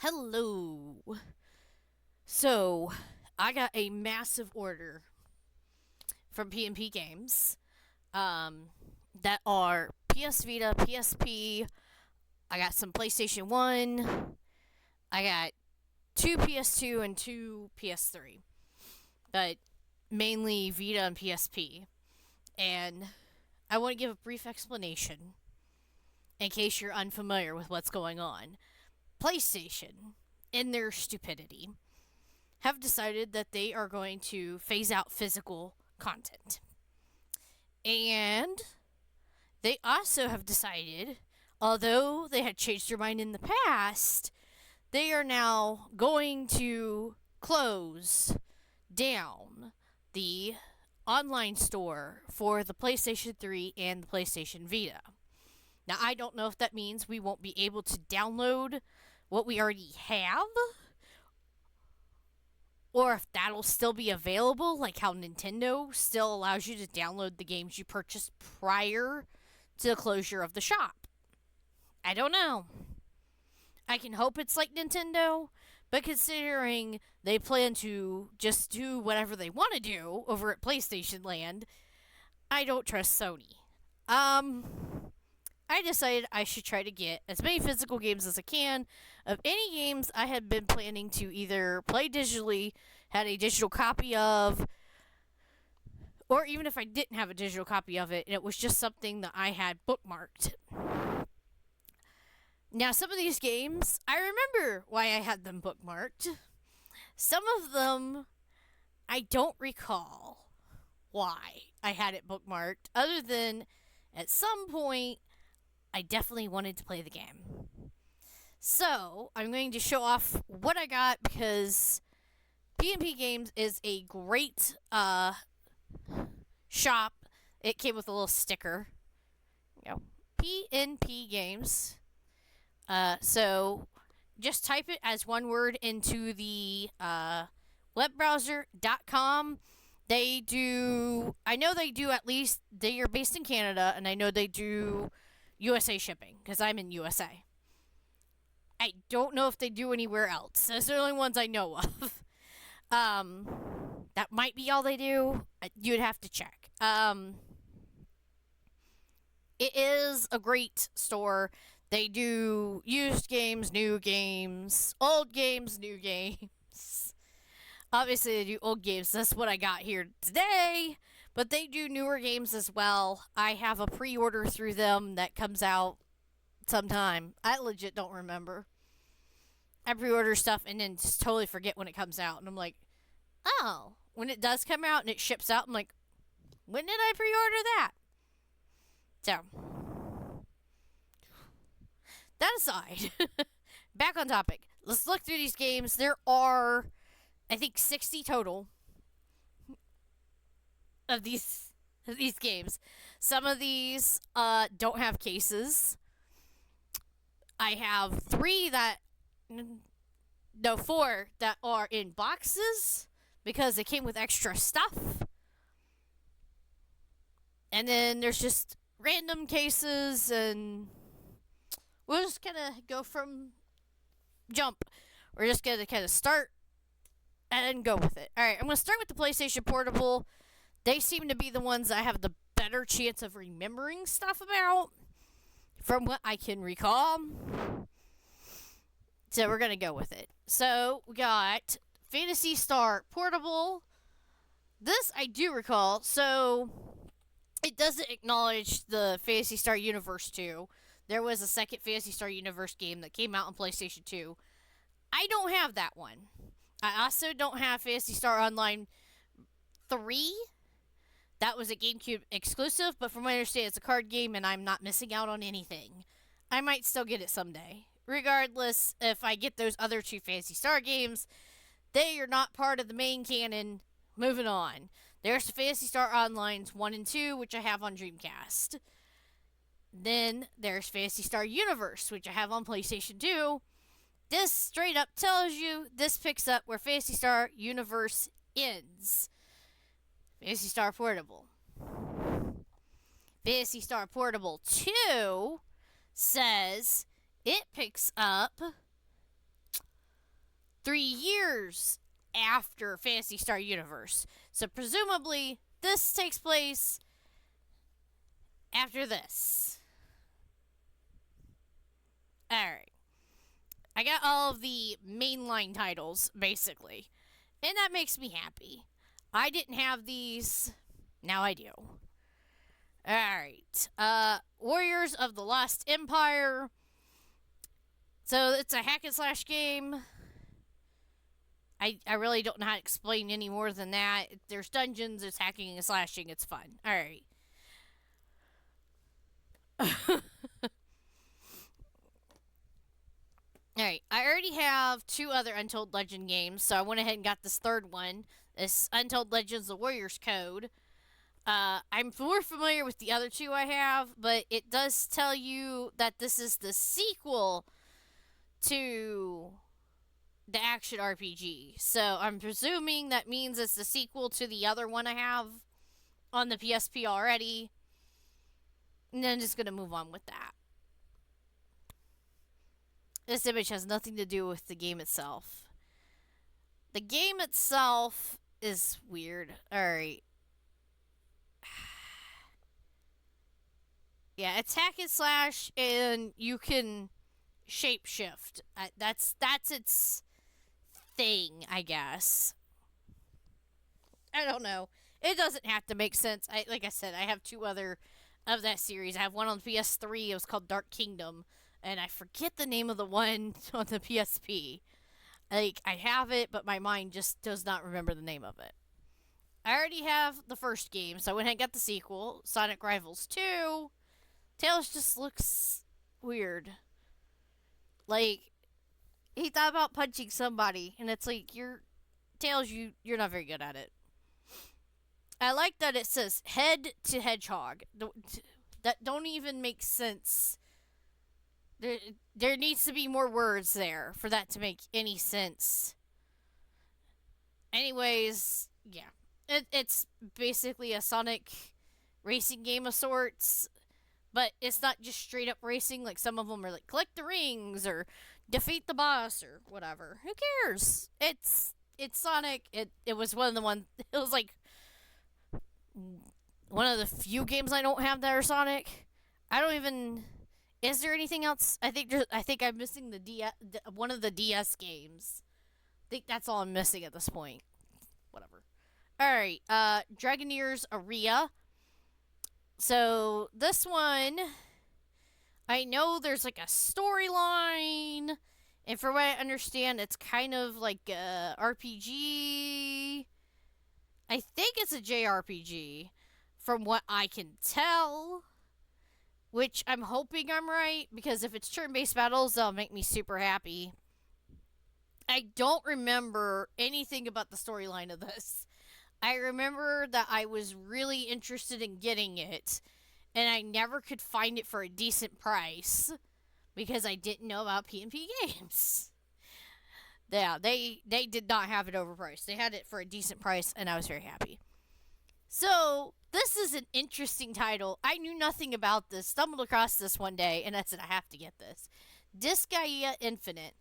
Hello. So, I got a massive order from PNP games that are PS Vita, PSP. I got some PlayStation 1. I got two PS2 and two PS3, but mainly Vita and PSP. And I want to give a brief explanation in case you're unfamiliar with what's going on. PlayStation, in their stupidity, have decided that they are going to phase out physical content. And they also have decided, although they had changed their mind in the past, they are now going to close down the online store for the PlayStation 3 and the PlayStation Vita. Now, I don't know if that means we won't be able to download what we already have, or if that'll still be available, like how Nintendo still allows you to download the games you purchased prior to the closure of the shop. I don't know. I can hope it's like Nintendo, but considering they plan to just do whatever they want to do over at PlayStation Land, I don't trust Sony. I decided I should try to get as many physical games as I can of any games I had been planning to either play digitally, had a digital copy of, or even if I didn't have a digital copy of it and it was just something that I had bookmarked. Now, some of these games, I remember why I had them bookmarked. Some of them, I don't recall why I had it bookmarked, other than at some point, I definitely wanted to play the game. So, I'm going to show off what I got because PNP Games is a great shop. It came with a little sticker. PNP Games. So, just type it as one word into the webbrowser.com. They do, I know they do at least, they are based in Canada, and I know they do USA shipping because I'm in USA. I don't know if they do anywhere else. Those are the only ones I know of. That might be all they do. You'd have to check. It is a great store. They do used games, new games, old games, new games. Obviously, they do old games. That's what I got here today. But they do newer games as well. I have a pre-order through them that comes out sometime. I legit don't remember. I pre-order stuff and then just totally forget when it comes out. And I'm like, oh, when it does come out and it ships out, I'm like, when did I pre-order that? So, that aside, back on topic. Let's look through these games. There are, I think, 60 total of these games. Some of these don't have cases. I have four that are in boxes because they came with extra stuff. And then there's just random cases, and we're just gonna go from jump. We're just gonna kind of start and go with it. Alright, I'm gonna start with the PlayStation Portable. They seem to be the ones I have the better chance of remembering stuff about from what I can recall. So we're going to go with it. So we got Phantasy Star Portable. This I do recall. So it doesn't acknowledge the Phantasy Star Universe 2. There was a second Phantasy Star Universe game that came out on PlayStation 2. I don't have that one. I also don't have Phantasy Star Online 3. That was a GameCube exclusive, but from what I understand, it's a card game, and I'm not missing out on anything. I might still get it someday. Regardless, if I get those other two Phantasy Star games, they are not part of the main canon. Moving on. There's the Phantasy Star Online's 1 and 2, which I have on Dreamcast. Then there's Phantasy Star Universe, which I have on PlayStation 2. This straight up tells you this picks up where Phantasy Star Universe ends. Phantasy Star Portable. Phantasy Star Portable 2 says it picks up 3 years after Phantasy Star Universe. So presumably, this takes place after this. Alright. I got all of the mainline titles, basically. And that makes me happy. I didn't have these. Now I do. Alright. Warriors of the Lost Empire. So it's a hack and slash game. I really don't know how to explain any more than that. There's dungeons, it's hacking and slashing, it's fun. Alright. Alright, I already have 2 other Untold Legend games, so I went ahead and got this third one. This Untold Legends The Warrior's Code. I'm more familiar with the other 2 I have, but it does tell you that this is the sequel to the action RPG. So I'm presuming that means it's the sequel to the other one I have on the PSP already. And then I'm just going to move on with that. This image has nothing to do with the game itself. The game itself is weird. Alright. Yeah, it's hack and slash, and you can shapeshift. That's its thing, I guess. I don't know. It doesn't have to make sense. Like I said, I have 2 other of that series. I have one on PS3. It was called Dark Kingdom, and I forget the name of the one on the PSP. Like, I have it, but my mind just does not remember the name of it. I already have the first game, so I went ahead and got the sequel, Sonic Rivals 2. Tails just looks weird. Like, he thought about punching somebody, and it's like, Tails, you're not very good at it. I like that it says head to hedgehog. That don't even make sense. There needs to be more words there for that to make any sense. Anyways, yeah. It's basically a Sonic racing game of sorts, but it's not just straight up racing. Like, some of them are like collect the rings or defeat the boss or whatever. Who cares? It's Sonic. It was one of the ones. It was like one of the few games I don't have that are Sonic. I don't even. Is there anything else? I think I'm missing one of the DS games. I think that's all I'm missing at this point. Whatever. All right. Dragoneer's Aria. So this one, I know there's like a storyline, and from what I understand, it's kind of like a RPG. I think it's a JRPG, from what I can tell. Which I'm hoping I'm right, because if it's turn-based battles, that'll make me super happy. I don't remember anything about the storyline of this. I remember that I was really interested in getting it, and I never could find it for a decent price, because I didn't know about PNP games. Yeah, they did not have it overpriced. They had it for a decent price, and I was very happy. So, this is an interesting title. I knew nothing about this, stumbled across this one day, and I said, I have to get this. Disgaea Infinite.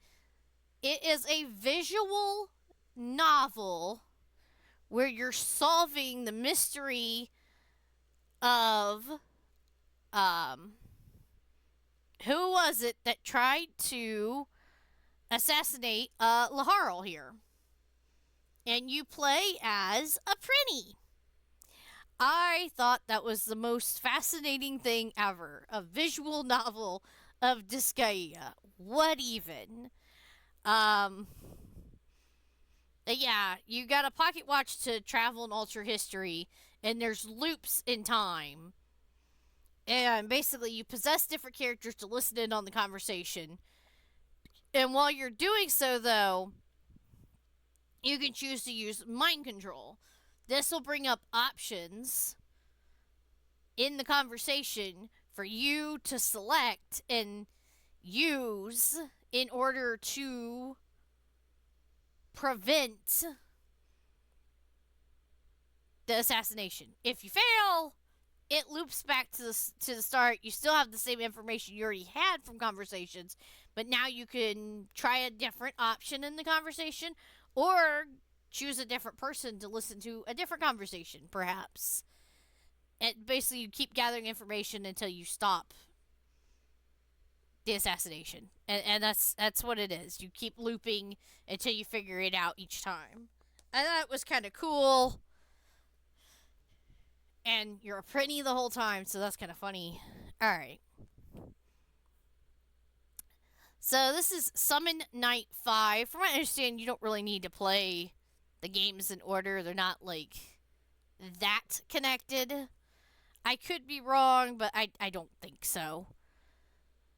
It is a visual novel where you're solving the mystery of, who was it that tried to assassinate, Laharl here. And you play as a Prinny. I thought that was the most fascinating thing ever. A visual novel of Disgaea. What even? Yeah, you got a pocket watch to travel and alter history, and there's loops in time. And basically, you possess different characters to listen in on the conversation. And while you're doing so, though, you can choose to use mind control. This will bring up options in the conversation for you to select and use in order to prevent the assassination. If you fail, it loops back to the start. You still have the same information you already had from conversations, But now you can try a different option in the conversation, or choose a different person to listen to a different conversation, perhaps. And basically, you keep gathering information until you stop the assassination, and that's what it is. You keep looping until you figure it out each time. I thought it was kind of cool, and you're a pretty the whole time, so that's kind of funny. All right. So this is Summon Night 5. From what I understand, you don't really need to play the games in order. They're not, like, that connected. I could be wrong, but I don't think so.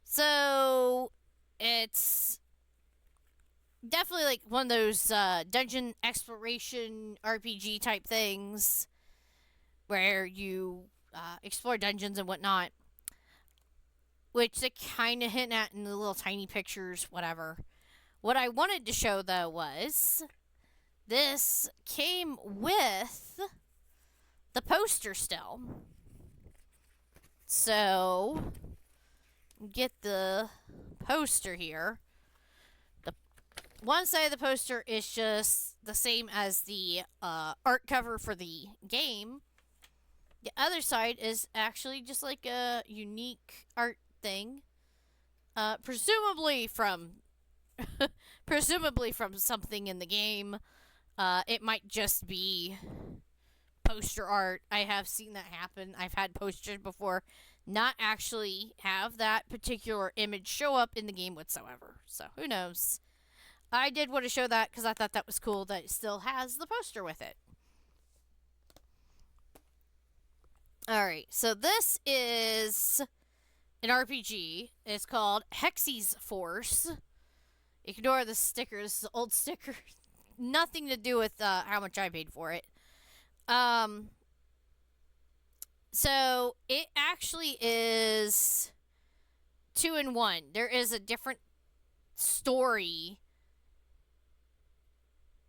So, it's definitely, like, one of those dungeon exploration RPG type things where you explore dungeons and whatnot, which they kind of hint at in the little tiny pictures, whatever. What I wanted to show, though, was this came with the poster still. So, get the poster here. The one side of the poster is just the same as the art cover for the game. The other side is actually just like a unique art thing, presumably from presumably from something in the game. It might just be poster art. I have seen that happen. I've had posters before not actually have that particular image show up in the game whatsoever. So who knows? I did want to show that because I thought that was cool that it still has the poster with it. Alright, so this is an RPG. It's called Hexy's Force. Ignore the sticker. This is an old sticker. Nothing to do with how much I paid for it. So it actually is 2 in 1. There is a different story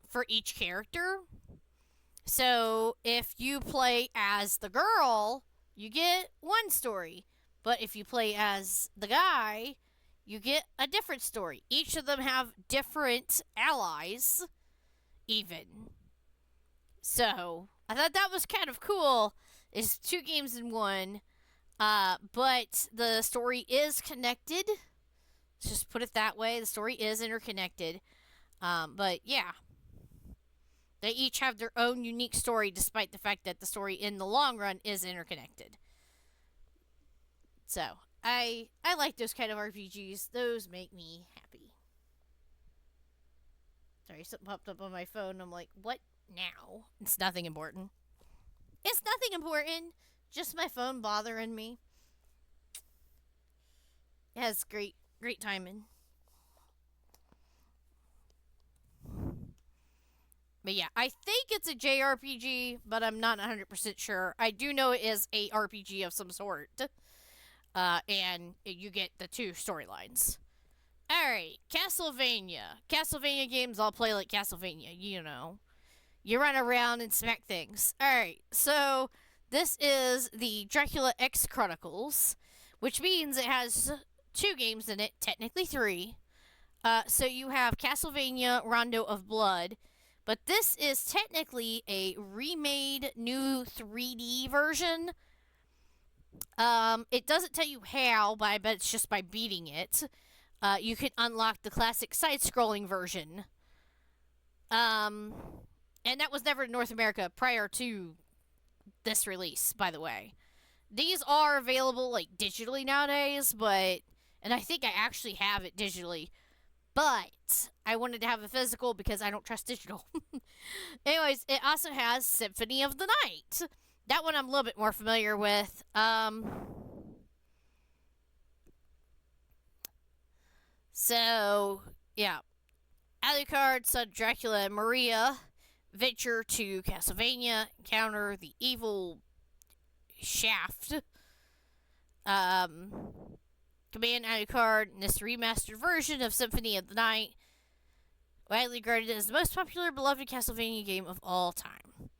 for each character. So if you play as the girl, you get one story. But if you play as the guy, you get a different story. Each of them have different allies, even. So I thought that was kind of cool. It's 2 games in 1, but the story is connected. Let's just put it that way. The story is interconnected. But yeah, they each have their own unique story, despite the fact that the story in the long run is interconnected. So I like those kind of RPGs. Those make me happy. Sorry, something popped up on my phone. I'm like, what now? It's nothing important. It's nothing important. Just my phone bothering me. It has great timing. But yeah, I think it's a JRPG, but I'm not 100% sure. I do know it is a RPG of some sort. And you get the 2 storylines. Alright, Castlevania. Castlevania games all play like Castlevania, you know. You run around and smack things. Alright, so this is the Dracula X Chronicles, which means it has 2 games in it, technically 3. So you have Castlevania Rondo of Blood, but this is technically a remade new 3D version. It doesn't tell you how, but I bet it's just by beating it. You can unlock the classic side-scrolling version. And that was never in North America prior to this release, by the way. These are available, like, digitally nowadays, but... And I think I actually have it digitally. But I wanted to have a physical because I don't trust digital. Anyways, it also has Symphony of the Night. That one I'm a little bit more familiar with. So, yeah. Alucard, son Dracula, and Maria venture to Castlevania, encounter the evil Shaft. Command Alucard in this remastered version of Symphony of the Night, widely regarded as the most popular, beloved Castlevania game of all time.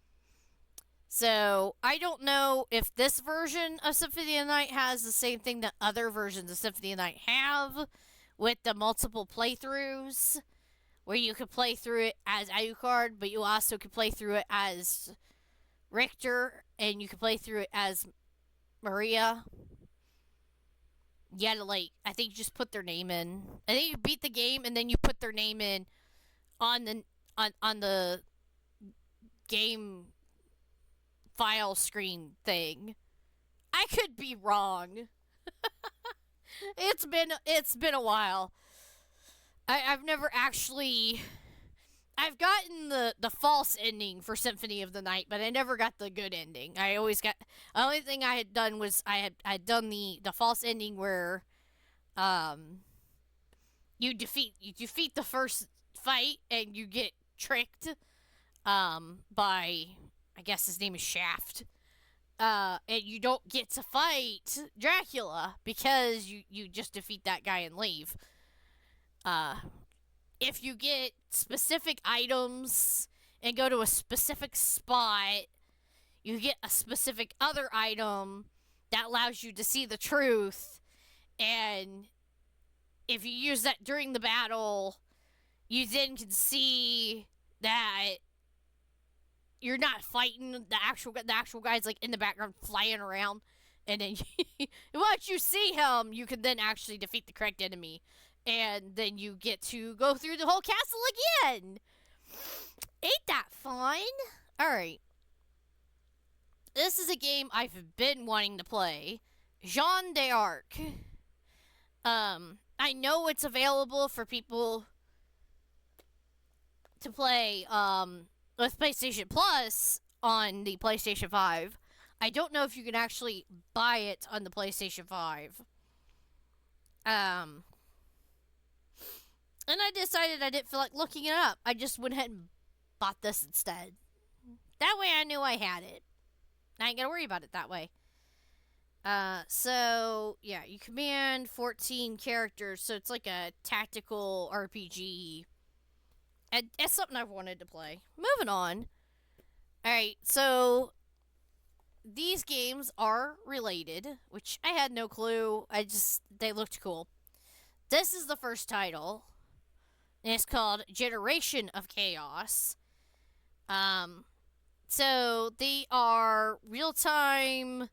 So, I don't know if this version of Symphony of the Night has the same thing that other versions of Symphony of the Night have, with the multiple playthroughs where you could play through it as Alucard, but you also could play through it as Richter, and you could play through it as Maria. You had to, like, I think you just put their name in. I think you beat the game and then you put their name in on the on the game file screen thing. I could be wrong. It's been a while. I've never actually I've gotten the false ending for Symphony of the Night, but I never got the good ending. I always got the only thing I had done was I had done the false ending where um you defeat the first fight and you get tricked by, I guess his name is Shaft. And you don't get to fight Dracula because you just defeat that guy and leave. Uh, if you get specific items and go to a specific spot, you get a specific other item that allows you to see the truth. And if you use that during the battle, you then can see that you're not fighting the actual guy's like in the background flying around, and then once you see him, you can then actually defeat the correct enemy, and then you get to go through the whole castle again. Ain't that fun? All right, this is a game I've been wanting to play. Jean d'Arc. I know it's available for people to play with PlayStation Plus on the PlayStation 5. I don't know if you can actually buy it on the PlayStation 5. And I decided I didn't feel like looking it up. I just went ahead and bought this instead. That way I knew I had it. I ain't gotta worry about it that way. So yeah, you command 14 characters, so it's like a tactical RPG. And it's something I've wanted to play. Moving on. Alright, so these games are related, which I had no clue. They looked cool. This is the first title, and it's called Generation of Chaos. So they are real-time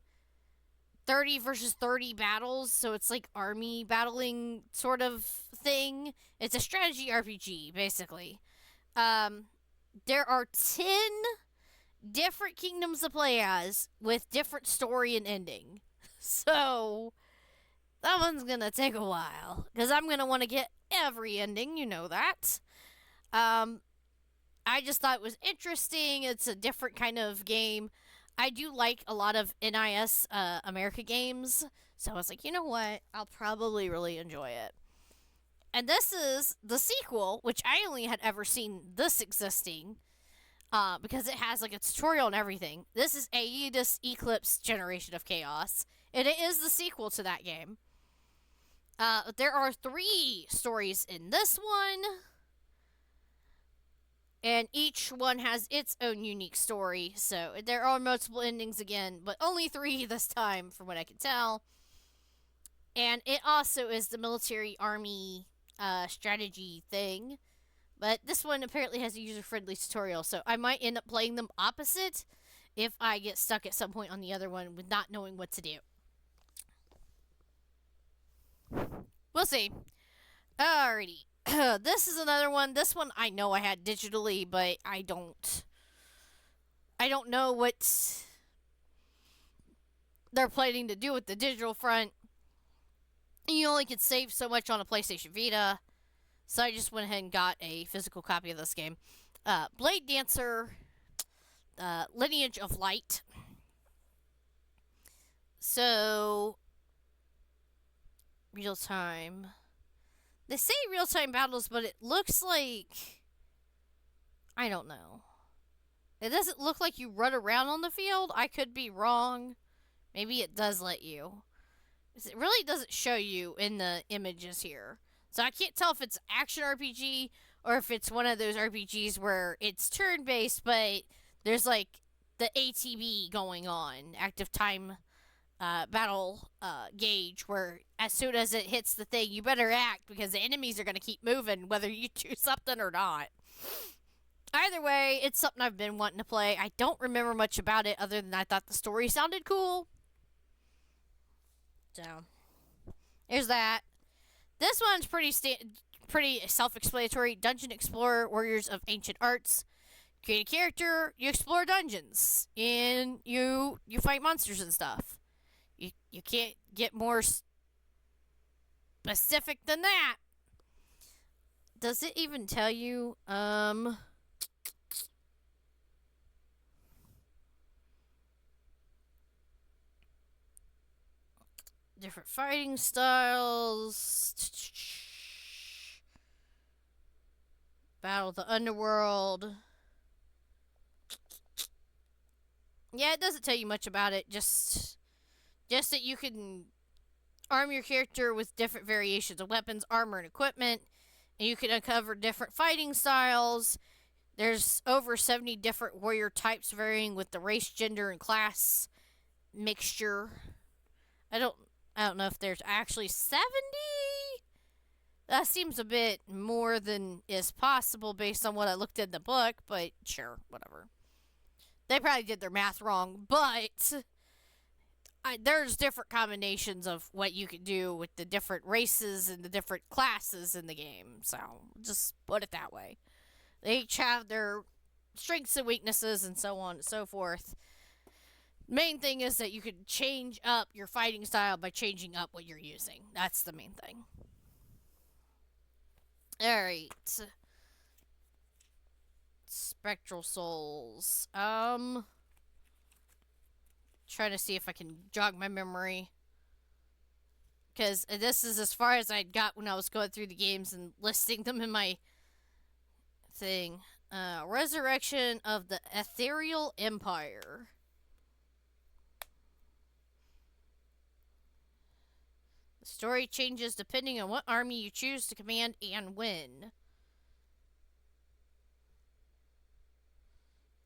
30 versus 30 battles, so it's like army battling sort of thing. It's a strategy RPG, basically. There are 10 different kingdoms to play as with different story and ending. So that one's gonna take a while because I'm gonna want to get every ending. You know that. I just thought it was interesting. It's a different kind of game. I do like a lot of NIS America games, so I was like, you know what? I'll probably really enjoy it. And this is the sequel, which I only had ever seen this existing, because it has like a tutorial and everything. This is Aedes Eclipse Generation of Chaos, and it is the sequel to that game. There are 3 stories in this one, and each one has its own unique story. So there are multiple endings again, but only 3 this time, from what I can tell. And it also is the military army strategy thing. But this one apparently has a user-friendly tutorial, so I might end up playing them opposite if I get stuck at some point on the other one with not knowing what to do. We'll see. Alrighty. This is another one. This one I know I had digitally, but I don't know what they're planning to do with the digital front. You only can save so much on a PlayStation Vita, so I just went ahead and got a physical copy of this game. Blade Dancer, Lineage of Light. So, real time. They say real-time battles, but it looks like, I don't know. It doesn't look like you run around on the field. I could be wrong. Maybe it does let you. It really doesn't show you in the images here. So I can't tell if it's action RPG or if it's one of those RPGs where it's turn-based, but there's like the ATB going on, active time battle gauge where as soon as it hits the thing, you better act because the enemies are going to keep moving whether you choose something or not. Either way, it's something I've been wanting to play. I don't remember much about it other than I thought the story sounded cool. So, there's that. This one's pretty self-explanatory. Dungeon Explorer, Warriors of Ancient Arts. Create a character, you explore dungeons, and you fight monsters and stuff. You can't get more specific than that. Does it even tell you? Different fighting styles. Battle of the Underworld. Yeah, it doesn't tell you much about it. Just that you can arm your character with different variations of weapons, armor, and equipment, and you can uncover different fighting styles. There's over 70 different warrior types varying with the race, gender, and class mixture. I don't I don't know if there's actually 70. That seems a bit more than is possible based on what I looked in the book, but sure, whatever. They probably did their math wrong, but there's different combinations of what you can do with the different races and the different classes in the game. So just put it that way. They each have their strengths and weaknesses and so on and so forth. Main thing is that you can change up your fighting style by changing up what you're using. That's the main thing. Alright. Spectral Souls. Trying to see if I can jog my memory. Because this is as far as I got when I was going through the games and listing them in my thing. Resurrection of the Ethereal Empire. The story changes depending on what army you choose to command and when.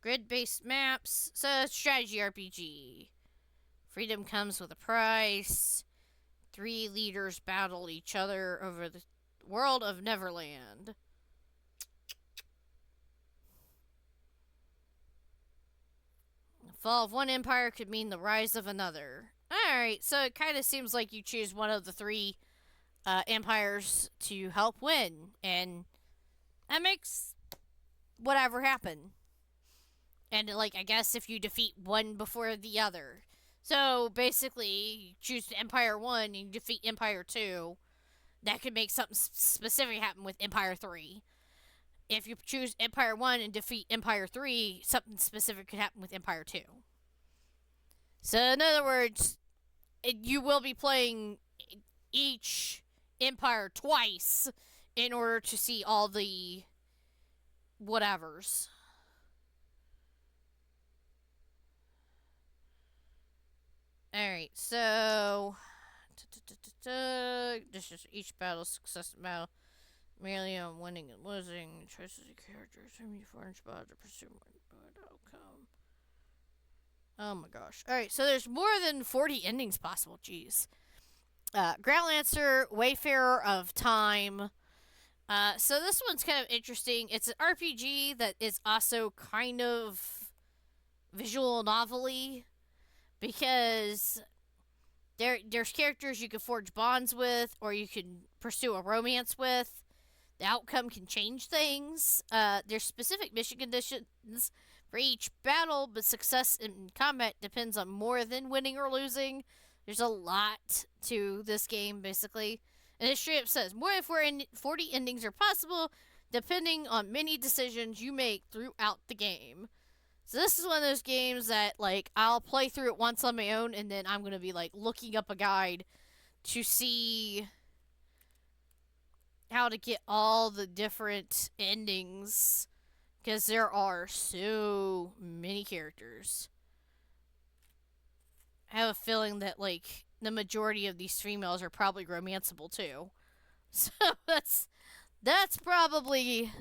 Grid-based maps. So, strategy RPG. Freedom comes with a price. 3 leaders battle each other over the world of Neverland. The fall of one empire could mean the rise of another. Alright, so it kind of seems like you choose one of the 3 empires to help win. And that makes whatever happen. And, like, I guess if you defeat one before the other. So, basically, you choose Empire 1 and you defeat Empire 2. That could make something specific happen with Empire 3. If you choose Empire 1 and defeat Empire 3, something specific could happen with Empire 2. So, in other words, you will be playing each empire twice in order to see all the whatevers. Alright, so this is each battle, successive battle, merely on winning and losing. Choices of characters, how many foreign spots to pursue one outcome. Oh my gosh. Alright, so there's more than 40 endings possible, jeez. Groundlancer, Wayfarer of Time. So this one's kind of interesting. It's an RPG that is also kind of visual novel-y. Because there's characters you can forge bonds with, or you can pursue a romance with. The outcome can change things. There's specific mission conditions for each battle, but success in combat depends on more than winning or losing. There's a lot to this game, basically. And it straight up says, more than 40 endings are possible, depending on many decisions you make throughout the game. So this is one of those games that, like, I'll play through it once on my own, and then I'm going to be, like, looking up a guide to see how to get all the different endings. Because there are so many characters. I have a feeling that, like, the majority of these females are probably romanceable, too. So that's probably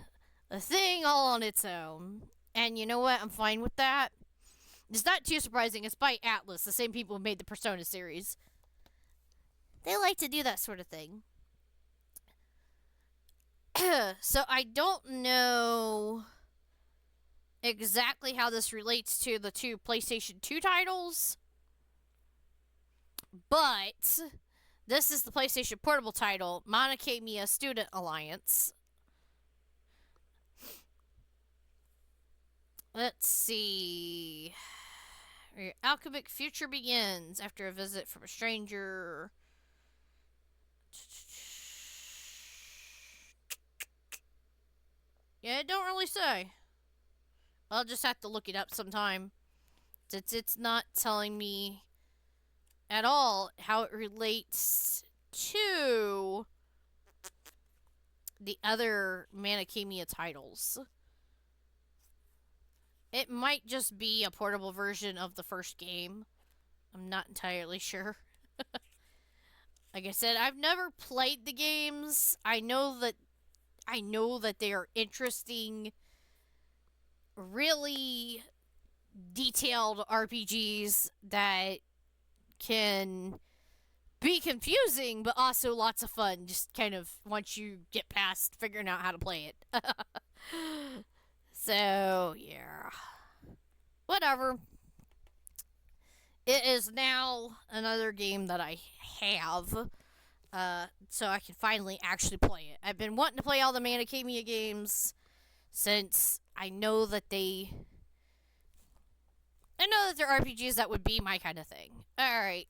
a thing all on its own. And you know what? I'm fine with that. It's not too surprising. It's by Atlas, the same people who made the Persona series. They like to do that sort of thing. So I don't know exactly how this relates to the two PlayStation 2 titles, but this is the PlayStation Portable title, Monokamiya Student Alliance. Let's see. Your alchemic future begins after a visit from a stranger. Yeah, it don't really say. I'll just have to look it up sometime. It's not telling me at all how it relates to the other Manakemia titles. It might just be a portable version of the first game. I'm not entirely sure. Like I said, I've never played the games. I know that they are interesting, really detailed RPGs that can be confusing, but also lots of fun. Just kind of once you get past figuring out how to play it. So, yeah. Whatever. It is now another game that I have. So I can finally actually play it. I've been wanting to play all the Manakemia games since I know that they're RPGs that would be my kind of thing. Alright.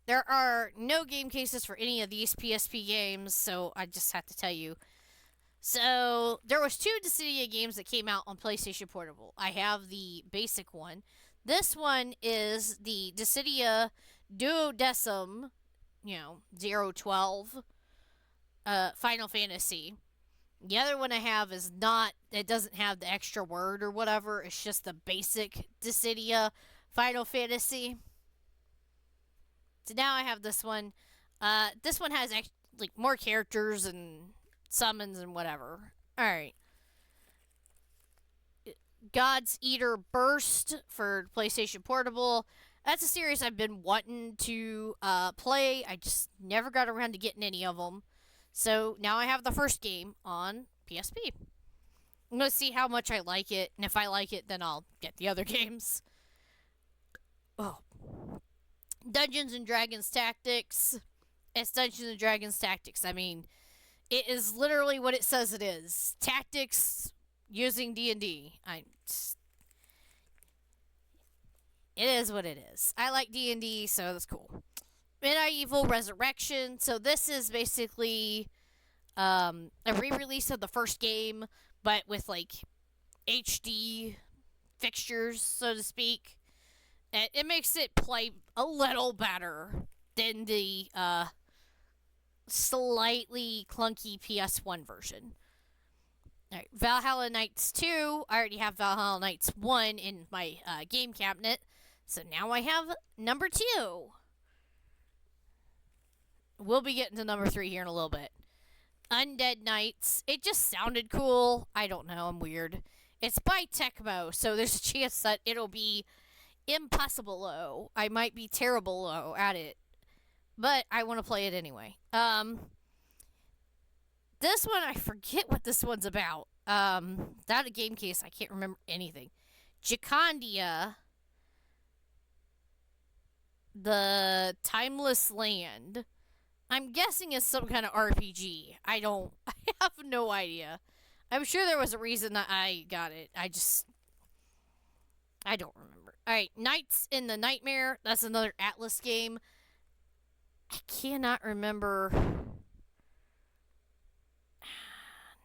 There are no game cases for any of these PSP games, so I just have to tell you. So, there was 2 Dissidia games that came out on PlayStation Portable. I have the basic one. This one is the Dissidia Duodecim, 012, Final Fantasy. The other one I have is not, it doesn't have the extra word or whatever. It's just the basic Dissidia Final Fantasy. So now I have this one. This one has more characters and summons and whatever. Alright. God's Eater Burst for PlayStation Portable. That's a series I've been wanting to play. I just never got around to getting any of them. So now I have the first game on PSP. I'm going to see how much I like it. And if I like it, then I'll get the other games. Oh. Dungeons and Dragons Tactics. It's Dungeons and Dragons Tactics. I mean, it is literally what it says it is. Tactics using D&D. It is what it is. I like D&D, so that's cool. Medieval Resurrection. So this is basically a re-release of the first game, but with HD fixtures, so to speak. It makes it play a little better than the slightly clunky PS1 version. Alright, Valhalla Knights 2. I already have Valhalla Knights 1 in my game cabinet. So now I have number 2. We'll be getting to number 3 here in a little bit. Undead Knights. It just sounded cool. I don't know. I'm weird. It's by Tecmo, so there's a chance that it'll be impossible low. I might be terrible low at it. But I want to play it anyway. This one, I forget what this one's about. Without a game case, I can't remember anything. Jacandia, the Timeless Land. I'm guessing it's some kind of RPG. I have no idea. I'm sure there was a reason that I got it. I don't remember. Alright, Knights in the Nightmare. That's another Atlas game. I cannot remember.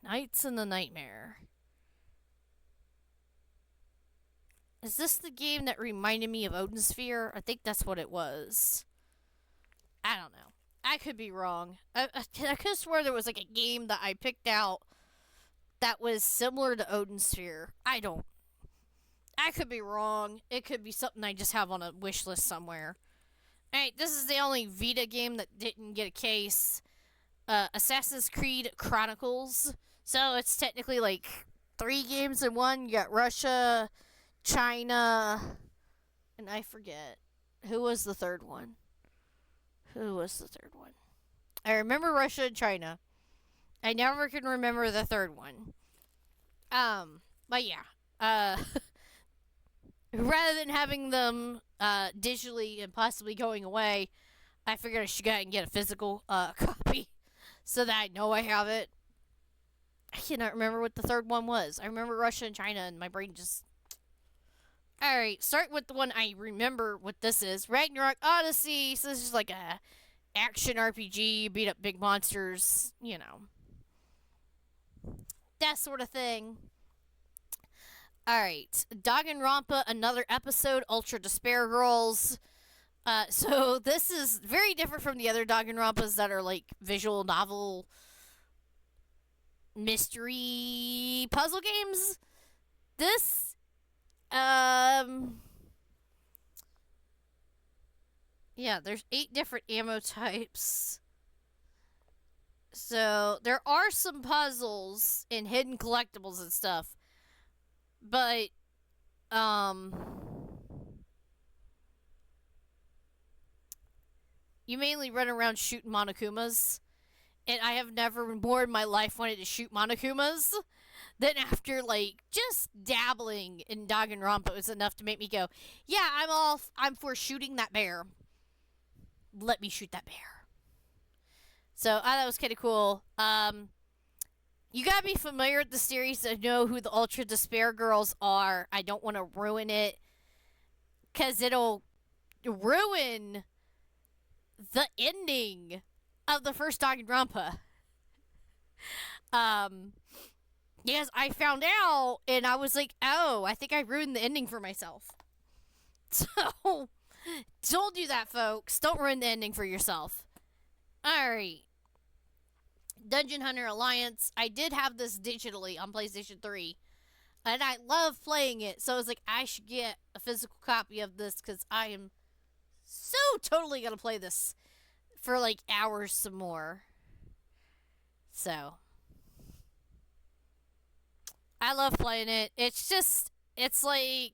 Knights in the Nightmare. Is this the game that reminded me of Odin Sphere? I think that's what it was. I don't know. I could be wrong. I could have swore there was a game that I picked out that was similar to Odin Sphere. I could be wrong. It could be something I just have on a wish list somewhere. Alright, this is the only Vita game that didn't get a case. Assassin's Creed Chronicles. So it's technically 3 games in one. You got Russia, China, and I forget. Who was the third one? Who was the third one? I remember Russia and China. I never can remember the third one. But yeah. Rather than having them digitally and possibly going away, I figured I should go ahead and get a physical copy so that I know I have it. I cannot remember what the third one was. I remember Russia and China, and my brain just. Alright, start with the one I remember what this is. Ragnarok Odyssey. So this is like a action RPG. You beat up big monsters, that sort of thing. Alright, Danganronpa, another episode, Ultra Despair Girls. So this is very different from the other Danganronpas that are like visual novel mystery puzzle games. This, yeah, there's 8 different ammo types. So there are some puzzles and hidden collectibles and stuff. But, you mainly run around shooting Monokumas. And I have never more in my life wanted to shoot Monokumas than after, like, just dabbling in Danganronpa was enough to make me go, yeah, I'm for shooting that bear. Let me shoot that bear. So, I thought it was kind of cool. You gotta be familiar with the series to know who the Ultra Despair Girls are. I don't want to ruin it, because it'll ruin the ending of the first Danganronpa. Yes, I found out, and I was like, oh, I think I ruined the ending for myself. So, don't do that, folks. Don't ruin the ending for yourself. Alright. Dungeon Hunter Alliance. I did have this digitally on PlayStation 3. And I love playing it. So I was like, I should get a physical copy of this because I am so totally going to play this for like hours some more. So. I love playing it. It's like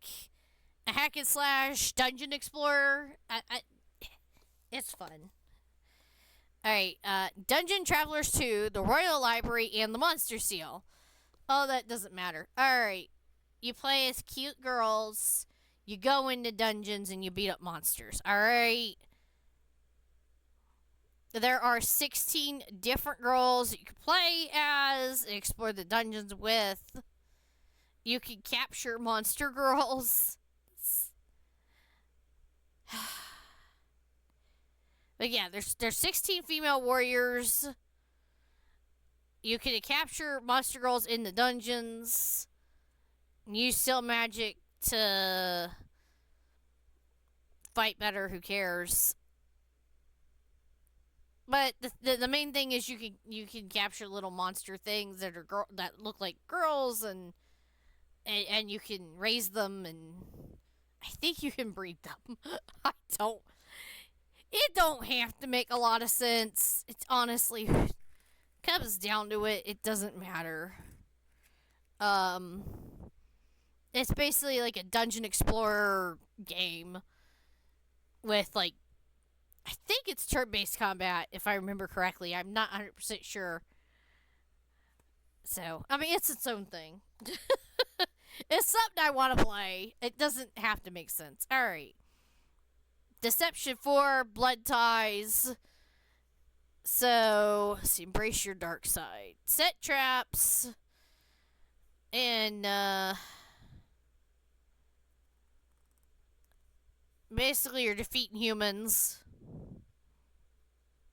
a hack and slash dungeon explorer. It's fun. Alright, Dungeon Travelers 2, the Royal Library, and the Monster Seal. Oh, that doesn't matter. Alright, you play as cute girls, you go into dungeons, and you beat up monsters. Alright? There are 16 different girls that you can play as and explore the dungeons with. You can capture monster girls. But yeah, there's 16 female warriors. You can capture monster girls in the dungeons. Use seal magic to fight better. Who cares? But the main thing is you can capture little monster things that are that look like girls, and you can raise them, and I think you can breed them. It don't have to make a lot of sense. It's honestly comes down to it. It doesn't matter. It's basically like a dungeon explorer game with like, I think it's turn-based combat if I remember correctly. I'm not 100% sure. So, I mean, it's its own thing. It's something I want to play. It doesn't have to make sense. All right. Deception 4, Blood Ties. So, let's see, embrace your dark side. Set traps. And, basically you're defeating humans.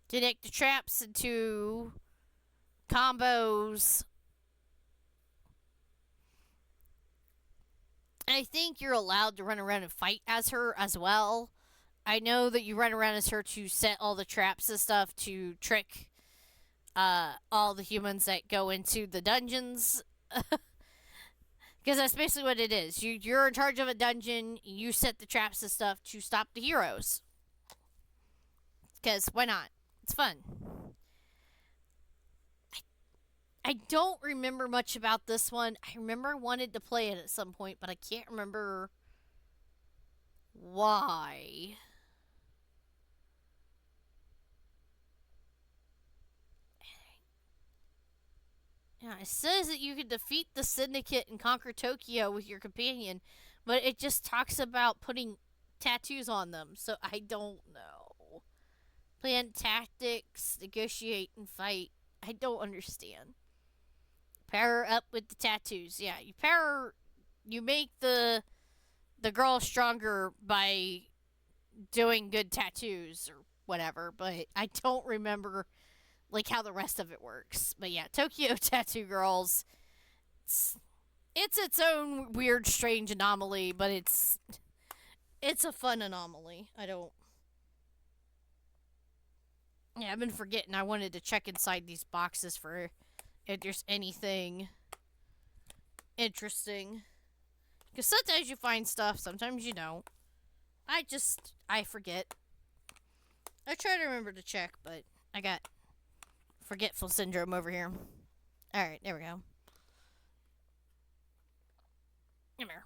Connect the traps into combos. And I think you're allowed to run around and fight as her as well. I know that you run around as her to set all the traps and stuff to trick all the humans that go into the dungeons. Because that's basically what it is. You're in charge of a dungeon. You set the traps and stuff to stop the heroes. Because why not? It's fun. I don't remember much about this one. I remember I wanted to play it at some point, but I can't remember why. Yeah, it says that you can defeat the syndicate and conquer Tokyo with your companion, but it just talks about putting tattoos on them, so I don't know. Plan tactics, negotiate, and fight. I don't understand. Pair up with the tattoos. Yeah, you make the girl stronger by doing good tattoos or whatever, but I don't remember like how the rest of it works. But yeah, Tokyo Tattoo Girls, it's it's its own weird, strange anomaly, but it's a fun anomaly. I don't. Yeah, I've been forgetting. I wanted to check inside these boxes for if there's anything interesting. Because sometimes you find stuff, sometimes you don't. I forget. I try to remember to check, but I got forgetful syndrome over here. Alright, there we go. Come here.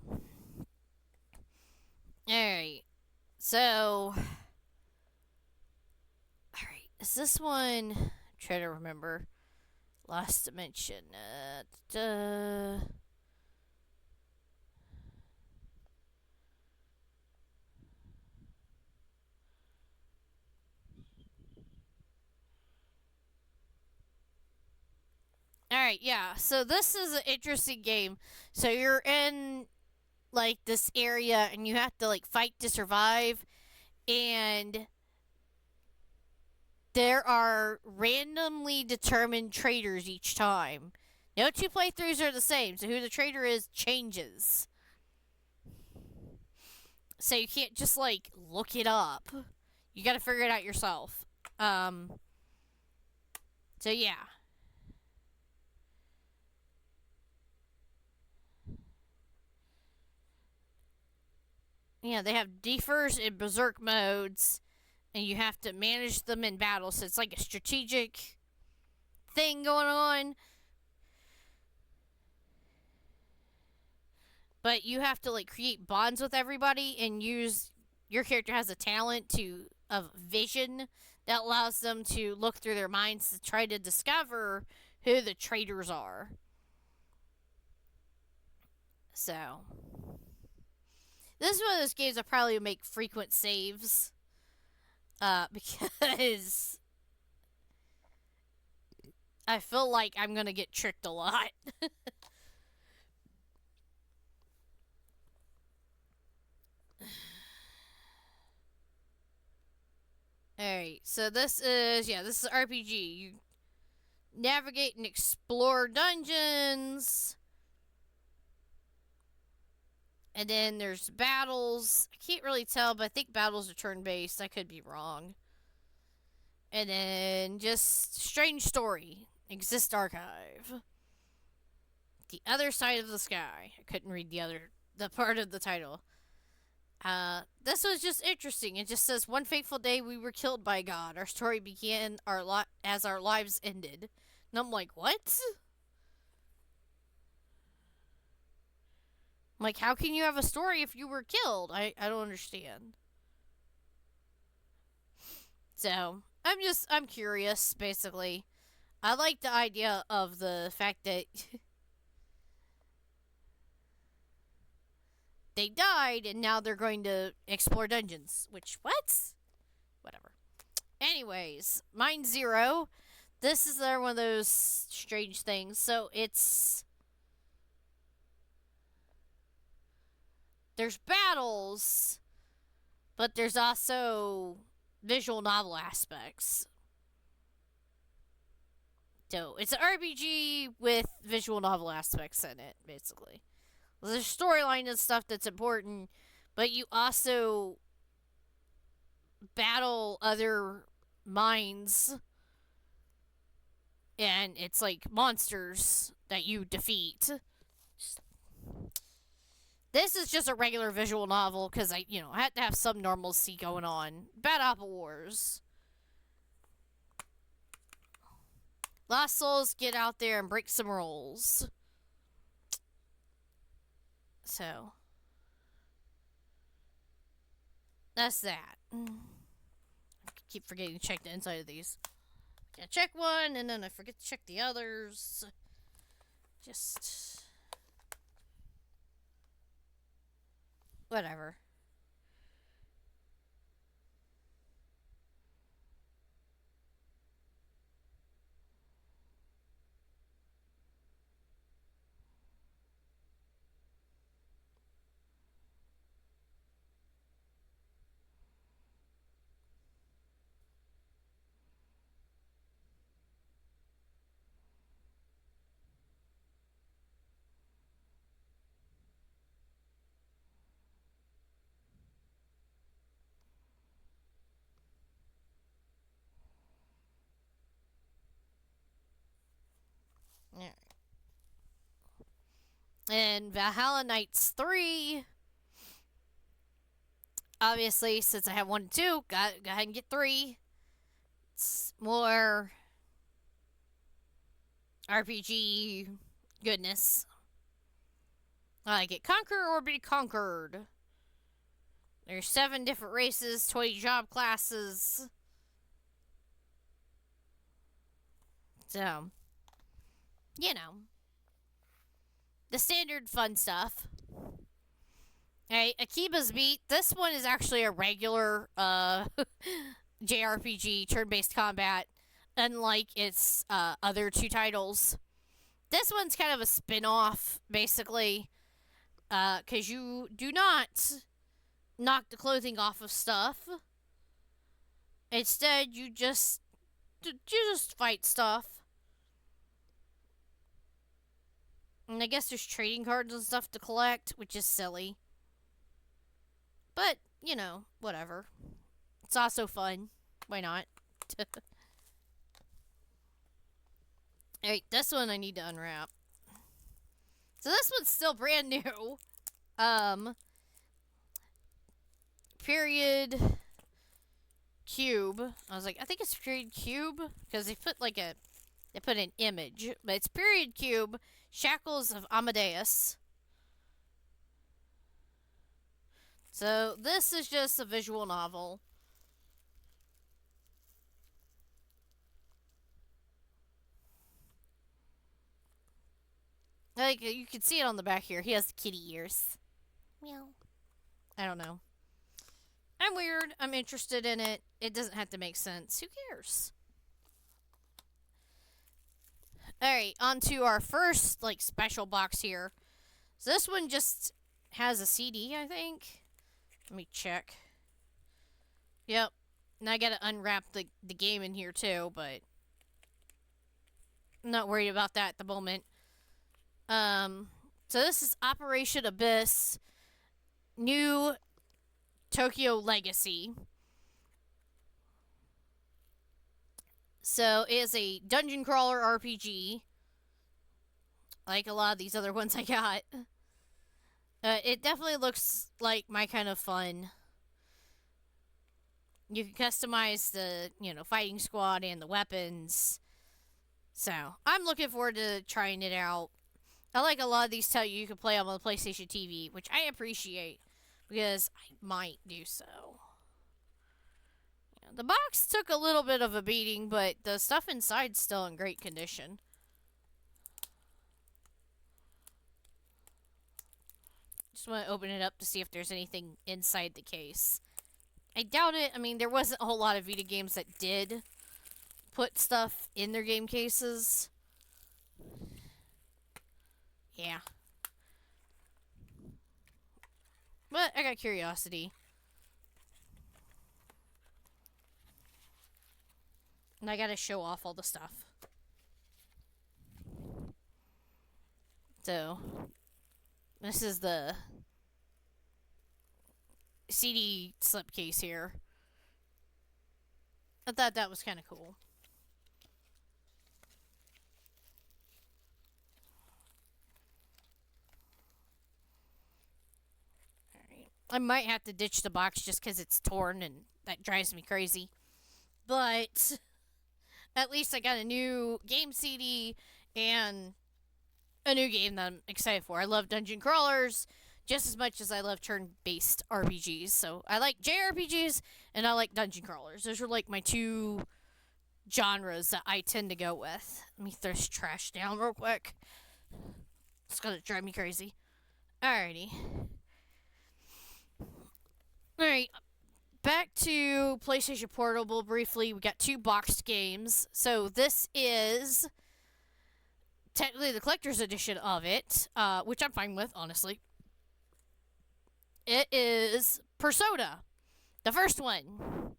Alright. So. Alright. Is this one. Try to remember. Lost Dimension. Alright, yeah. So this is an interesting game. So you're in like this area and you have to like fight to survive, and there are randomly determined traitors each time. No two playthroughs are the same, so who the traitor is changes. So you can't just like look it up. You got to figure it out yourself. Um so yeah. Yeah, they have defers and berserk modes, and you have to manage them in battle. So it's like a strategic thing going on. But you have to like create bonds with everybody and use your character has a talent to of vision that allows them to look through their minds to try to discover who the traitors are. So this is one of those games I probably would make frequent saves. Because I feel like I'm gonna get tricked a lot. Alright, so this is RPG. You navigate and explore dungeons. And then there's battles. I can't really tell, but I think battles are turn based. I could be wrong. And then just strange story. Exist archive. The other side of the sky. I couldn't read the part of the title. This was just interesting. It just says one fateful day we were killed by God. Our story began as our lives ended. And I'm like, what? I'm like, how can you have a story if you were killed? I don't understand. So I'm curious, basically. I like the idea of the fact that they died and now they're going to explore dungeons. Which, what? Whatever. Anyways, Mine Zero. This is another one of those strange things. So there's battles, but there's also visual novel aspects. So it's an RPG with visual novel aspects in it, basically. There's storyline and stuff that's important, but you also battle other minds, and it's like monsters that you defeat. This is just a regular visual novel because I had to have some normalcy going on. Bad Apple Wars. Lost Souls, get out there and break some rules. So, that's that. Keep forgetting to check the inside of these. I check one, and then I forget to check the others. Just. Whatever. Yeah. And Valhalla Knights 3. Obviously, since I have 1 and 2, go ahead and get 3. It's more RPG goodness. I like it. Conquer or be conquered. There's 7 different races, 20 job classes. So, you know, the standard fun stuff. Alright, Akiba's Beat. This one is actually a regular JRPG, turn-based combat, unlike its other 2 titles. This one's kind of a spin-off, basically, because you do not knock the clothing off of stuff. Instead, you just fight stuff. And I guess there's trading cards and stuff to collect, which is silly. But, you know, whatever. It's also fun. Why not? Alright, this one I need to unwrap. So this one's still brand new. Period cube. I was like, I think it's period cube because they put an image, but it's period cube. Shackles of Amadeus. So this is just a visual novel. Like, you can see it on the back here. He has kitty ears. Meow. I don't know. I'm weird. I'm interested in it. It doesn't have to make sense. Who cares? Alright, on to our first, like, special box here. So this one just has a CD, I think. Let me check. Yep. And I gotta unwrap the game in here, too, but I'm not worried about that at the moment. So this is Operation Abyss New Tokyo Legacy. So it is a dungeon crawler RPG, like a lot of these other ones I got. It definitely looks like my kind of fun. You can customize the, fighting squad and the weapons. So, I'm looking forward to trying it out. I like a lot of these tell you can play on the PlayStation TV, which I appreciate because I might do so. The box took a little bit of a beating, but the stuff inside's still in great condition. Just want to open it up to see if there's anything inside the case. I doubt it. I mean, there wasn't a whole lot of Vita games that did put stuff in their game cases. Yeah. But I got curiosity. And I gotta show off all the stuff. So, this is the CD slipcase here. I thought that was kind of cool. Alright. I might have to ditch the box just because it's torn and that drives me crazy. But at least I got a new game CD and a new game that I'm excited for. I love dungeon crawlers just as much as I love turn-based RPGs. So I like JRPGs and I like dungeon crawlers. Those are like my two genres that I tend to go with. Let me throw this trash down real quick. It's gonna drive me crazy. Alrighty. Alright, back to PlayStation Portable briefly. We got two boxed games. So this is technically the collector's edition of it, which I'm fine with, honestly. It is Persona, the first one.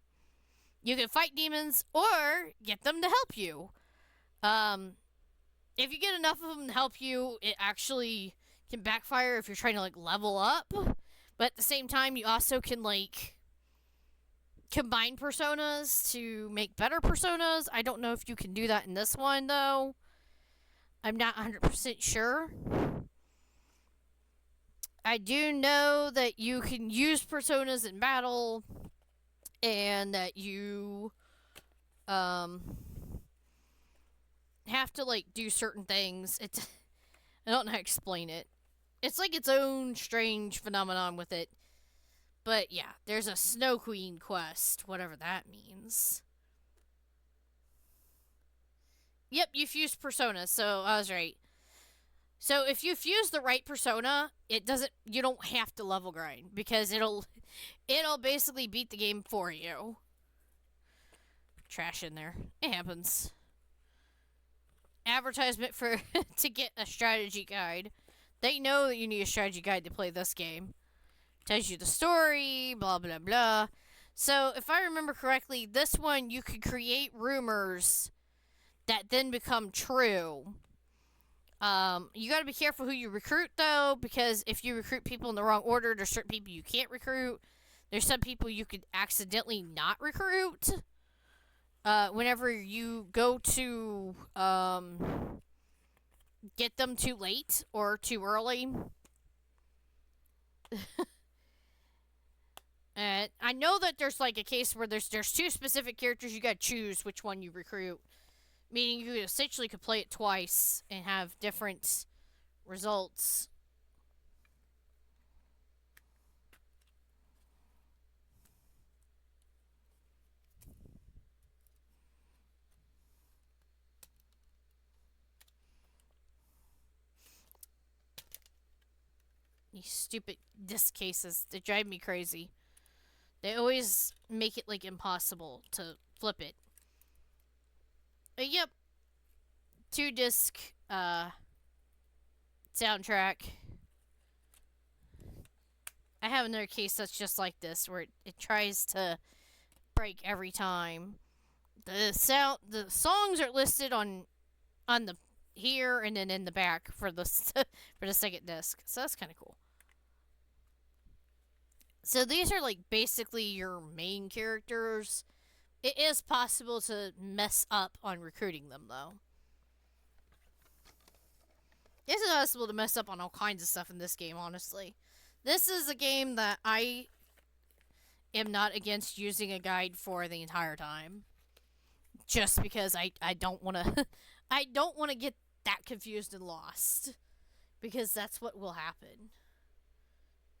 You can fight demons or get them to help you. Um, if you get enough of them to help you, it actually can backfire if you're trying to like level up. But at the same time, you also can like combine personas to make better personas. I don't know if you can do that in this one though. I'm not 100% sure. I do know that you can use personas in battle and that you have to like do certain things. It's I don't know how to explain it. It's like its own strange phenomenon with it. But yeah, there's a Snow Queen quest, whatever that means. Yep, you fused personas, so I was right. So if you fuse the right persona, you don't have to level grind because it'll basically beat the game for you. Trash in there. It happens. Advertisement for to get a strategy guide. They know that you need a strategy guide to play this game. Tells you the story, blah blah blah. So if I remember correctly, this one you could create rumors that then become true. You got to be careful who you recruit though, because if you recruit people in the wrong order, there's certain people you can't recruit. There's some people you could accidentally not recruit. Whenever you go to get them too late or too early. And I know that there's like a case where there's two specific characters you gotta choose which one you recruit. Meaning you essentially could play it twice and have different results. These stupid disc cases, they drive me crazy. They always make it like impossible to flip it. Yep. 2 disc soundtrack. I have another case that's just like this where it tries to break every time. The songs are listed on the here and then in the back for the for the second disc. So that's kind of cool. So these are like basically your main characters. It is possible to mess up on recruiting them though. It's possible to mess up on all kinds of stuff in this game, honestly. This is a game that I am not against using a guide for the entire time. Just because I don't want to I don't want to get that confused and lost, because that's what will happen.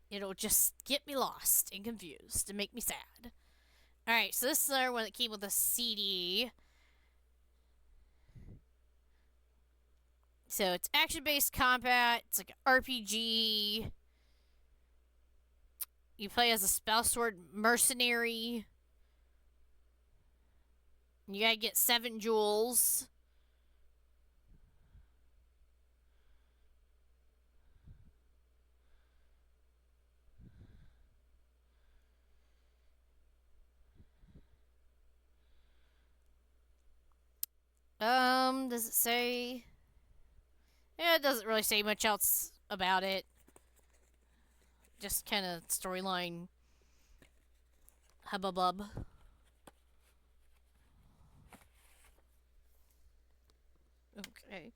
It'll just get me lost and confused and make me sad. Alright, so this is another one that came with a CD. So it's action-based combat. It's like an RPG. You play as a spell sword mercenary. You gotta get 7 jewels. Does it say? Yeah, it doesn't really say much else about it. Just kind of storyline hubbub. Okay.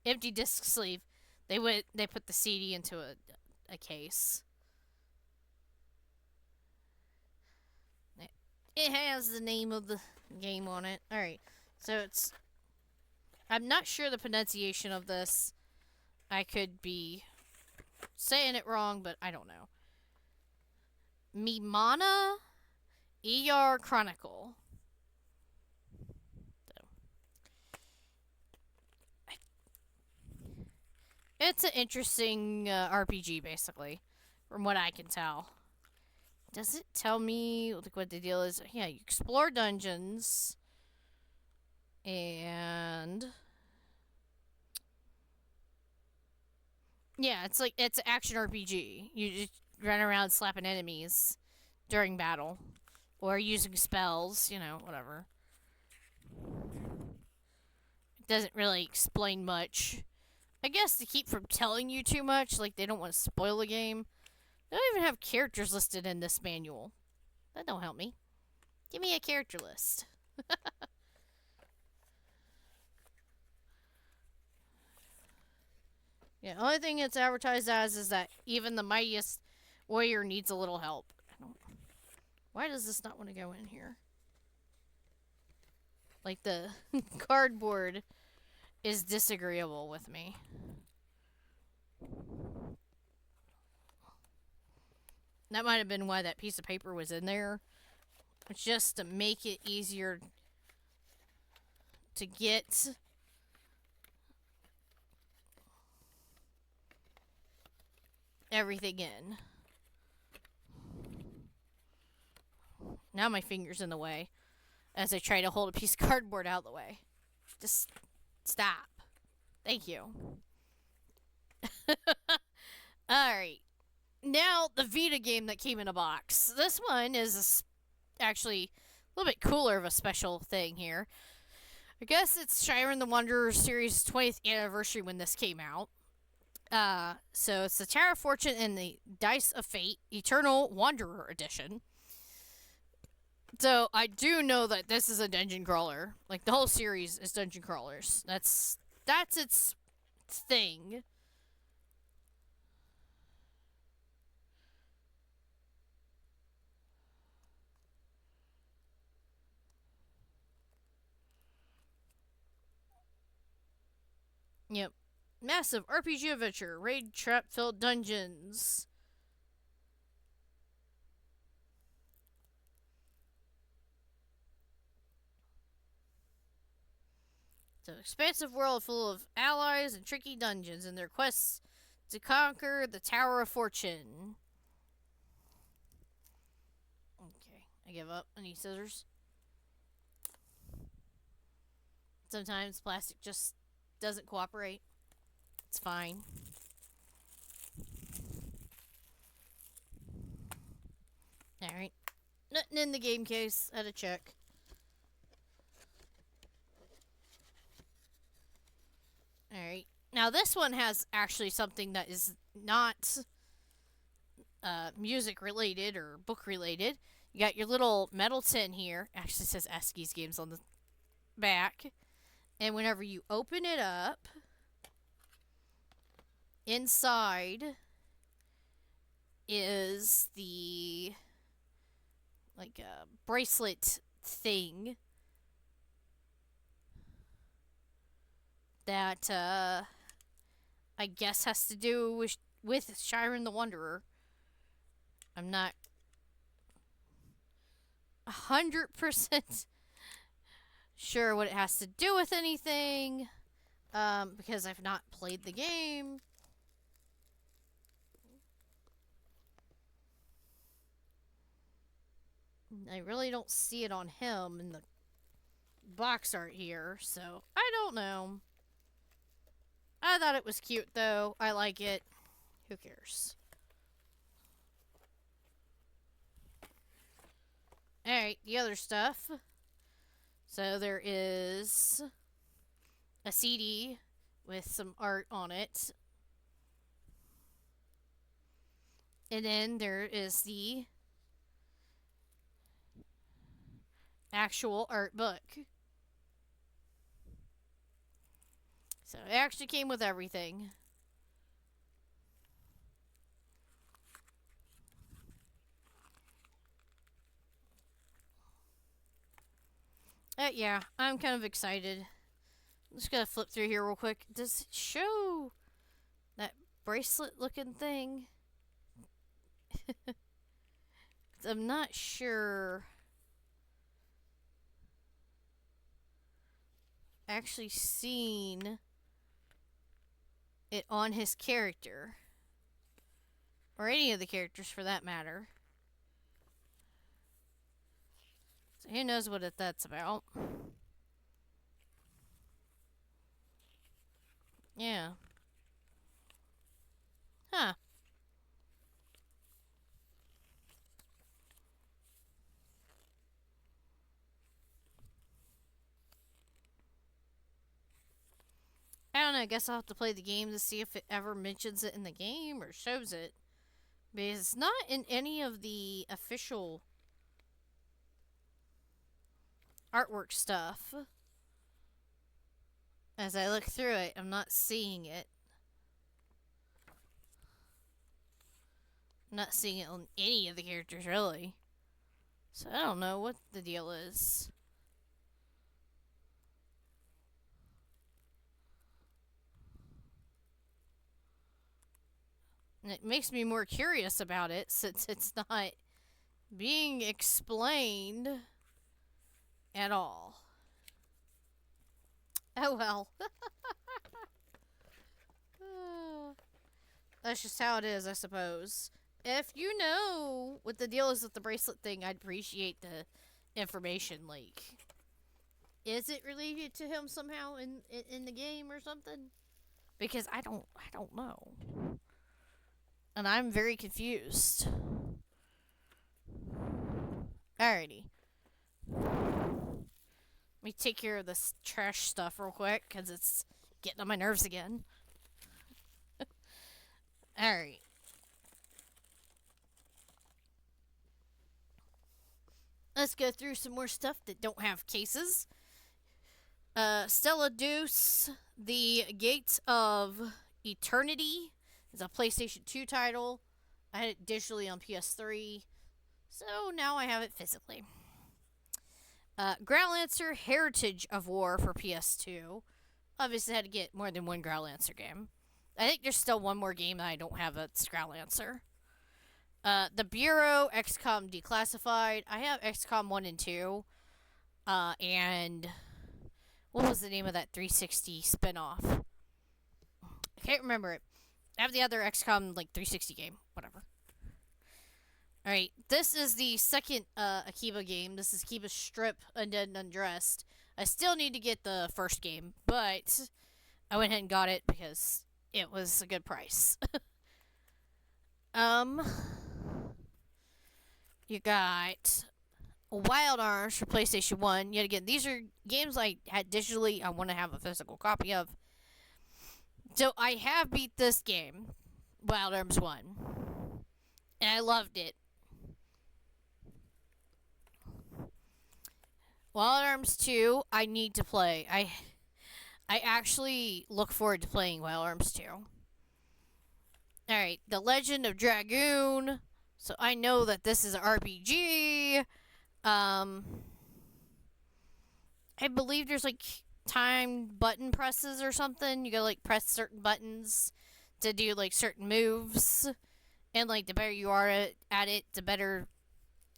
Empty disc sleeve. They put the CD into a case. It has the name of the game on it. Alright. So it's. I'm not sure the pronunciation of this. I could be saying it wrong, but I don't know. Mimana ER Chronicle. So. It's an interesting RPG, basically, from what I can tell. Does it tell me like what the deal is? Yeah, you explore dungeons, and yeah, it's an action RPG. You just run around slapping enemies during battle, or using spells. Whatever. It doesn't really explain much. I guess to keep from telling you too much, like they don't want to spoil the game. They don't even have characters listed in this manual. That don't help me. Give me a character list. Yeah, only thing it's advertised as is that even the mightiest warrior needs a little help. Why does this not want to go in here? Like the cardboard is disagreeable with me. That might have been why that piece of paper was in there. It's just to make it easier to get everything in. Now my finger's in the way as I try to hold a piece of cardboard out of the way. Just stop. Thank you. Alright. Now, the Vita game that came in a box. This one is actually a little bit cooler of a special thing here. I guess it's Shiren the Wanderer series' 20th anniversary when this came out. So it's the Tower of Fortune and the Dice of Fate Eternal Wanderer Edition. So I do know that this is a dungeon crawler. Like the whole series is dungeon crawlers. That's its thing. Yep. Massive RPG adventure, raid trap filled dungeons. It's an expansive world full of allies and tricky dungeons and their quests to conquer the Tower of Fortune. Okay, I give up. I need scissors. Sometimes plastic just doesn't cooperate. It's fine. Alright. Nothing in the game case. Had to check. Alright. Now this one has actually something that is not music related or book related. You got your little metal tin here. Actually says Eskies Games on the back. And whenever you open it up, inside is the like a bracelet thing that I guess has to do with Shiren the Wanderer. I'm not 100% sure what it has to do with anything, because I've not played the game. I really don't see it on him in the box art here, so I don't know. I thought it was cute, though. I like it. Who cares? Alright, the other stuff. So there is a CD with some art on it. And then there is the actual art book. So it actually came with everything. Yeah, I'm kind of excited. I'm just gonna flip through here real quick. Does it show that bracelet looking thing? I'm not sure. Actually, seen it on his character, or any of the characters for that matter. So who knows what that's about? Yeah. Huh. I don't know. I guess I'll have to play the game to see if it ever mentions it in the game or shows it. Because it's not in any of the official artwork stuff. As I look through it, I'm not seeing it. I'm not seeing it on any of the characters, really. So I don't know what the deal is. And it makes me more curious about it since it's not being explained at all. Oh well. That's just how it is, I suppose. If you know what the deal is with the bracelet thing, I'd appreciate the information. Like, is it related to him somehow in the game or something? Because I don't know, and I'm very confused. Alrighty, let me take care of this trash stuff real quick because it's getting on my nerves again. Alright, let's go through some more stuff that don't have cases. Stella Deuce, The Gates of Eternity is a PlayStation 2 title. I had it digitally on PS3, so now I have it physically. Groundlancer Heritage of War for PS2. Obviously, I had to get more than one Groundlancer game. I think there's still one more game that I don't have that's Groundlancer. The Bureau XCOM Declassified. I have XCOM 1 and 2. And what was the name of that 360 spinoff? I can't remember it. I have the other XCOM like 360 game, whatever. All right, this is the second Akiba game. This is Akiba Strip Undead and Undressed. I still need to get the first game, but I went ahead and got it because it was a good price. um, you got Wild Arms for PlayStation 1. Yet again, these are games I had digitally, I want to have a physical copy of. So I have beat this game, Wild Arms 1, and I loved it. Wild Arms 2, I need to play. I actually look forward to playing Wild Arms 2. Alright, The Legend of Dragoon. So I know that this is an RPG. I believe there's like timed button presses or something. You gotta like press certain buttons to do like certain moves. And like the better you are at it, the better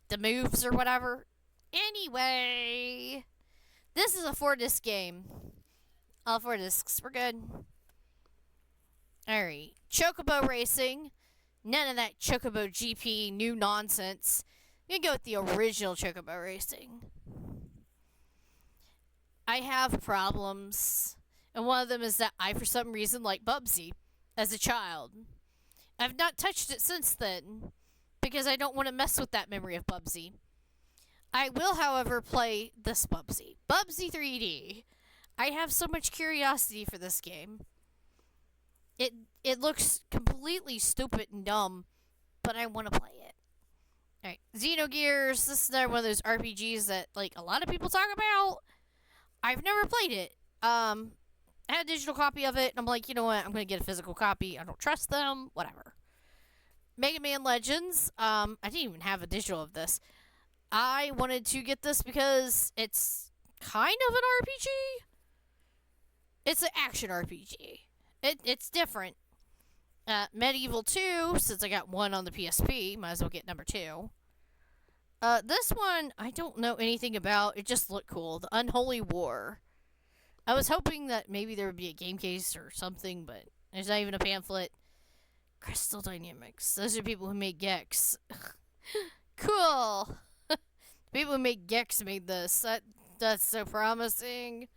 the moves or whatever. Anyway, this is a 4-disc game. All 4 discs. We're good. Alright. Chocobo Racing. None of that Chocobo GP new nonsense. I'm gonna go with the original Chocobo Racing. I have problems. And one of them is that I, for some reason, like Bubsy as a child. I've not touched it since then because I don't want to mess with that memory of Bubsy. I will, however, play this Bubsy. Bubsy 3D. I have so much curiosity for this game. It looks completely stupid and dumb, but I want to play it. Alright, Xenogears. This is another one of those RPGs that like a lot of people talk about. I've never played it. I had a digital copy of it, and I'm like, you know what? I'm gonna get a physical copy. I don't trust them. Whatever. Mega Man Legends. I didn't even have a digital of this. I wanted to get this because it's kind of an RPG. It's an action RPG. It's different. Medieval 2, since I got one on the PSP, might as well get number 2. This one, I don't know anything about. It just looked cool. The Unholy War. I was hoping that maybe there would be a game case or something, but there's not even a pamphlet. Crystal Dynamics. Those are people who made Gex. Cool. People who made Gex made this. That's so promising.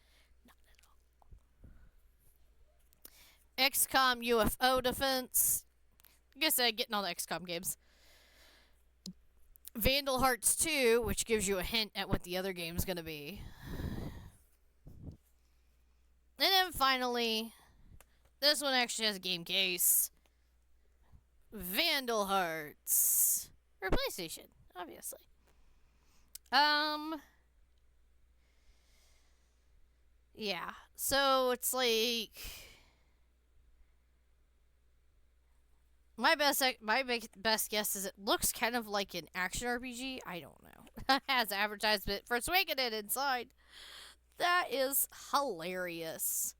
XCOM UFO Defense. I guess I'm getting all the XCOM games. Vandal Hearts 2, which gives you a hint at what the other game's gonna be. And then finally, this one actually has a game case. Vandal Hearts. For PlayStation, obviously. Yeah. So it's like my best guess is it looks kind of like an action RPG. I don't know. It has advertisement for Awakening inside. That is hilarious.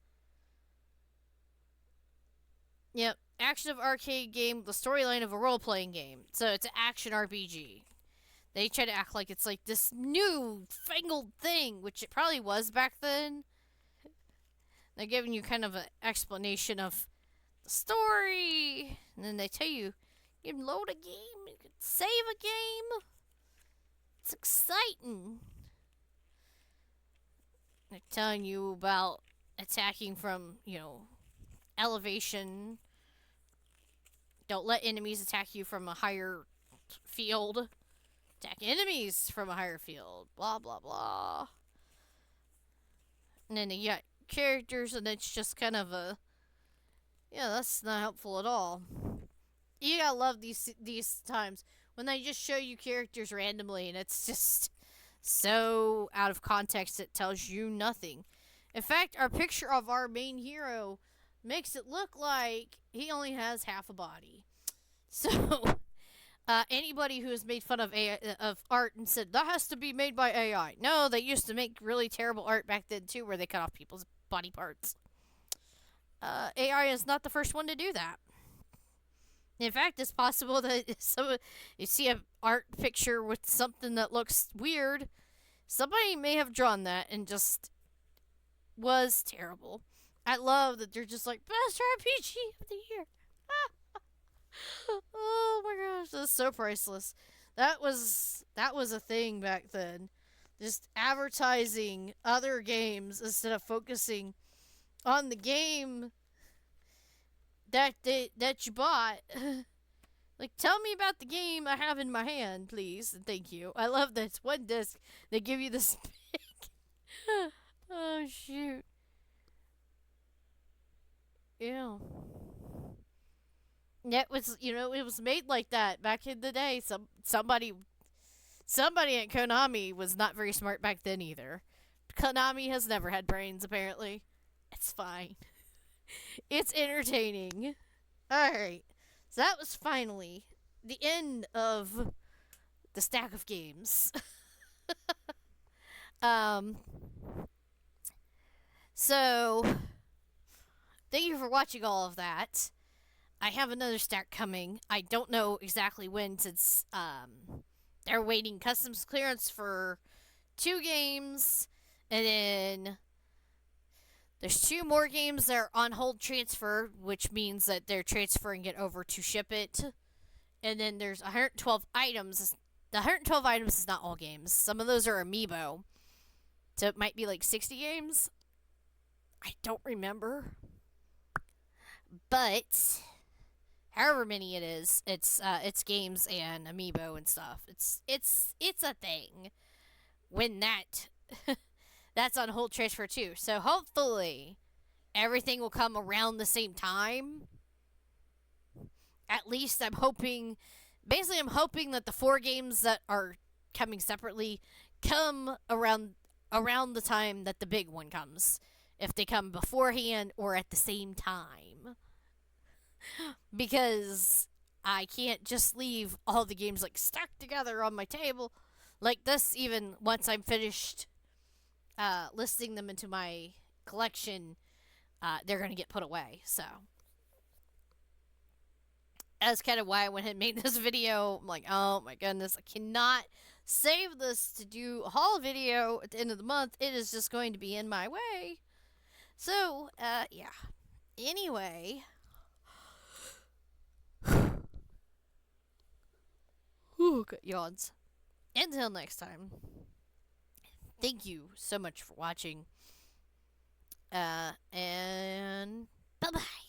Yep. Action of arcade game, the storyline of a role playing game. So it's an action RPG. They try to act like it's like this new fangled thing, which it probably was back then. They're giving you kind of an explanation of the story, and then they tell you you can load a game, you can save a game. It's exciting. They're telling you about attacking from, elevation. Don't let enemies attack you from a higher field. Attack enemies from a higher field. Blah, blah, blah. And then you got characters, and it's just kind of that's not helpful at all. You gotta love these times when they just show you characters randomly, and it's just so out of context it tells you nothing. In fact, our picture of our main hero makes it look like he only has half a body. So, anybody who has made fun of art and said that has to be made by AI. No, they used to make really terrible art back then too, where they cut off people's body parts. AI is not the first one to do that. In fact, it's possible that you see an art picture with something that looks weird. Somebody may have drawn that and just was terrible. I love that they're just like, best RPG of the year. Oh my gosh, that's so priceless. That was a thing back then. Just advertising other games instead of focusing on the game that you bought. Like, tell me about the game I have in my hand, please. Thank you. I love that it's one disc. They give you this big. Oh shoot. Yeah. It was, it was made like that back in the day. Somebody at Konami was not very smart back then either. Konami has never had brains, apparently. It's fine. It's entertaining. Alright. So that was finally the end of the stack of games. um so thank you for watching all of that. I have another stack coming. I don't know exactly when, since they're waiting customs clearance for 2 games, and then there's 2 more games that are on hold transfer, which means that they're transferring it over to ship it. And then there's 112 items. The 112 items is not all games. Some of those are amiibo. So it might be like 60 games. I don't remember. But however many it is, it's games and amiibo and stuff. It's a thing. When that's on hold transfer too. So hopefully everything will come around the same time. At least I'm hoping. Basically, I'm hoping that the 4 games that are coming separately come around the time that the big one comes. If they come beforehand or at the same time. Because I can't just leave all the games like stacked together on my table like this, even once I'm finished listing them into my collection, they're going to get put away. So that's kind of why I went ahead and made this video. I'm like, oh my goodness, I cannot save this to do a haul video at the end of the month. It is just going to be in my way. So, yeah. Anyway. Ooh, good yawns. Until next time. Thank you so much for watching. And bye-bye.